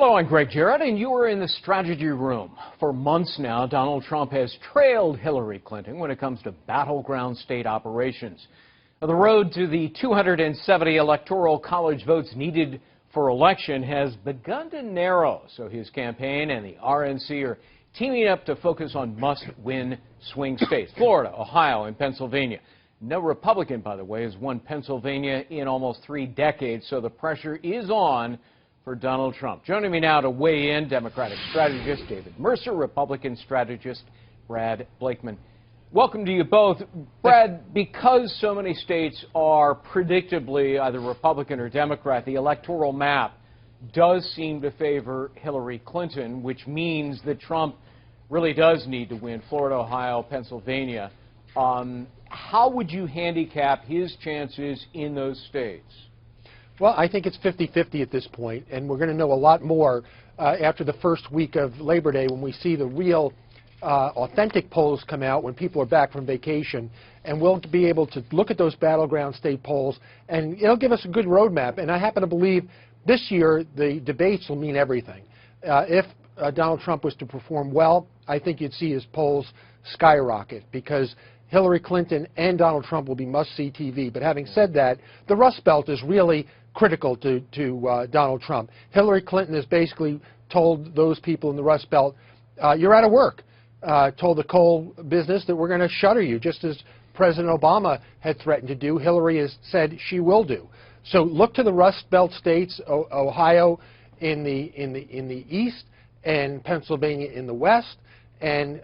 Hello, I'm Greg Jarrett, and you are in the strategy room. For months now, Donald Trump has trailed Hillary Clinton when it comes to battleground state operations. Now, the road to the 270 electoral college votes needed for election has begun to narrow, so his campaign and the RNC are teaming up to focus on must-win swing states, Florida, Ohio, and Pennsylvania. No Republican, by the way, has won Pennsylvania in almost 3 decades, so the pressure is on for Donald Trump. Joining me now to weigh in, Democratic strategist David Mercer, Republican strategist Brad Blakeman. Welcome to you both. Brad, because so many states are predictably either Republican or Democrat, the electoral map does seem to favor Hillary Clinton, which means that Trump really does need to win Florida, Ohio, Pennsylvania. How would you handicap his chances in those states? Well, I think it's 50-50 at this point, and we're going to know a lot more after the first week of Labor Day when we see the real authentic polls come out when people are back from vacation, and we'll be able to look at those battleground state polls, and it'll give us a good roadmap. And I happen to believe this year the debates will mean everything. If Donald Trump was to perform well, I think you'd see his polls skyrocket because Hillary Clinton and Donald Trump will be must-see TV. But having said that, the Rust Belt is really critical to Donald Trump. Hillary Clinton has basically told those people in the Rust Belt, you're out of work. Told the coal business that we're going to shutter you, just as President Obama had threatened to do. Hillary has said she will do. So look to the Rust Belt states, Ohio in the east and Pennsylvania in the west. And,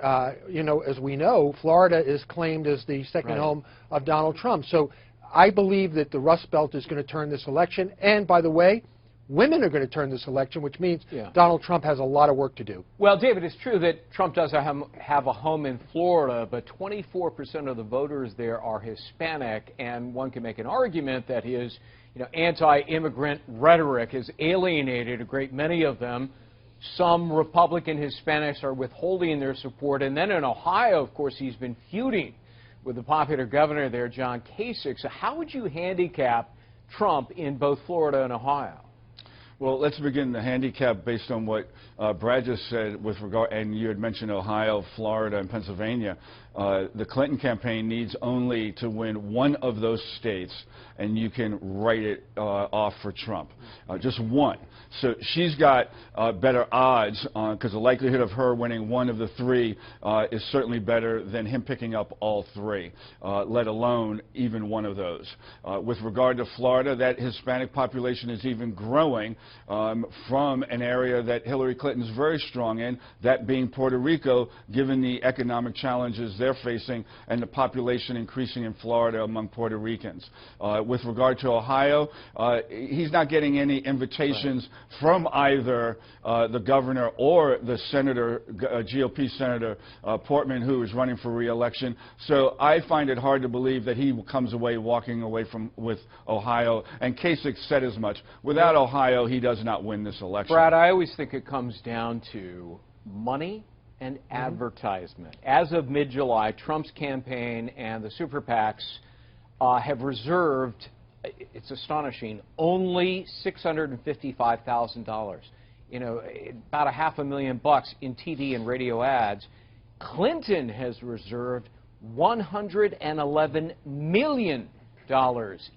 you know, as we know, Florida is claimed as the second home of Donald Trump. So I believe that the Rust Belt is going to turn this election. And, by the way, women are going to turn this election, which means Donald Trump has a lot of work to do. Well, David, it's true that Trump does have a home in Florida, but 24% of the voters there are Hispanic, and one can make an argument that his anti-immigrant rhetoric has alienated a great many of them. Some Republican Hispanics are withholding their support. And then in Ohio, of course, he's been feuding with the popular governor there, John Kasich. So how would you handicap Trump in both Florida and Ohio? Well, let's begin the handicap based on what Brad just said with regard, and you had mentioned Ohio, Florida, and Pennsylvania. The Clinton campaign needs only to win one of those states, and you can write it off for Trump. Just one. So she's got better odds because the likelihood of her winning one of the 3 is certainly better than him picking up all 3, let alone even one of those. With regard to Florida, that Hispanic population is even growing from an area that Hillary Clinton is very strong in, that being Puerto Rico, given the economic challenges they're facing and the population increasing in Florida among Puerto Ricans. With regard to Ohio, he's not getting any invitations from either the governor or the senator, GOP Senator Portman, who is running for re-election. So I find it hard to believe that he comes away walking away with Ohio. And Kasich said as much. Without Ohio, he does not win this election. Brad, I always think it comes down to money and advertisement. As of mid-July, Trump's campaign and the super PACs have reserved, it's astonishing, only $655,000. About $500,000 in TV and radio ads. Clinton has reserved $111 million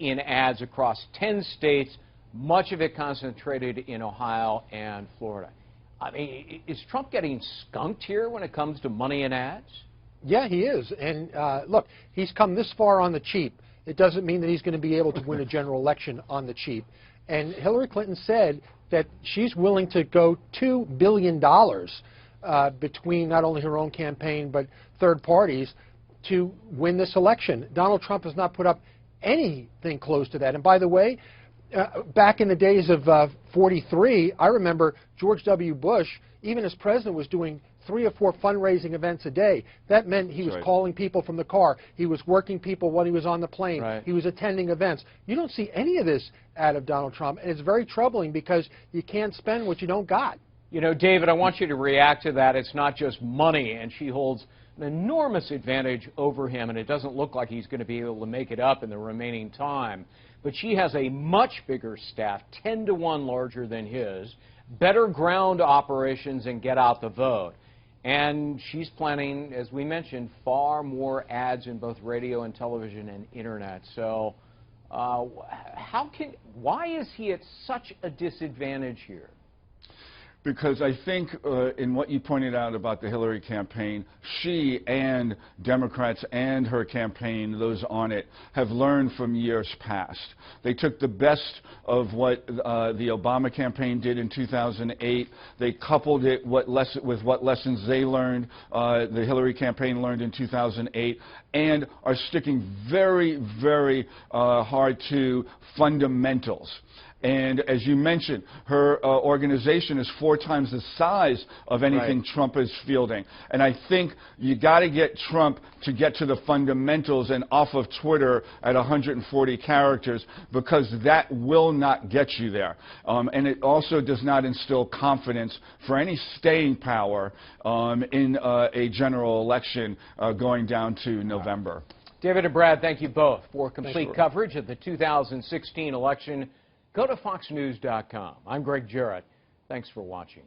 in ads across 10 states, much of it concentrated in Ohio and Florida. I mean, is Trump getting skunked here when it comes to money and ads? Yeah, he is. And look, he's come this far on the cheap. It doesn't mean that he's going to be able to win a general election on the cheap. And Hillary Clinton said that she's willing to go $2 billion between not only her own campaign but third parties to win this election. Donald Trump has not put up anything close to that. And by the way, back in the days of 43, I remember George W. Bush, even as president, was doing 3 or 4 fundraising events a day. That meant he was calling people from the car. He was working people when he was on the plane. He was attending events. You don't see any of this out of Donald Trump, and it's very troubling because you can't spend what you don't got. You know, David, I want you to react to that. It's not just money, and she holds an enormous advantage over him, and it doesn't look like he's going to be able to make it up in the remaining time. But she has a much bigger staff, 10 to 1 larger than his. better ground operations and get out the vote. And she's planning, as we mentioned, far more ads in both radio and television and internet. So why is he at such a disadvantage here? Because I think in what you pointed out about the Hillary campaign, she and Democrats and her campaign, those on it, have learned from years past. They took the best of what the Obama campaign did in 2008. They coupled it with what lessons they learned, the Hillary campaign learned in 2008, and are sticking very, very hard to fundamentals. And as you mentioned, her organization is 4 times the size of anything Trump is fielding. And I think you got to get Trump to get to the fundamentals and off of Twitter at 140 characters, because that will not get you there. And it also does not instill confidence for any staying power in a general election going down to November. David and Brad, thank you both for complete coverage of the 2016 election. Go to foxnews.com. I'm Greg Jarrett. Thanks for watching.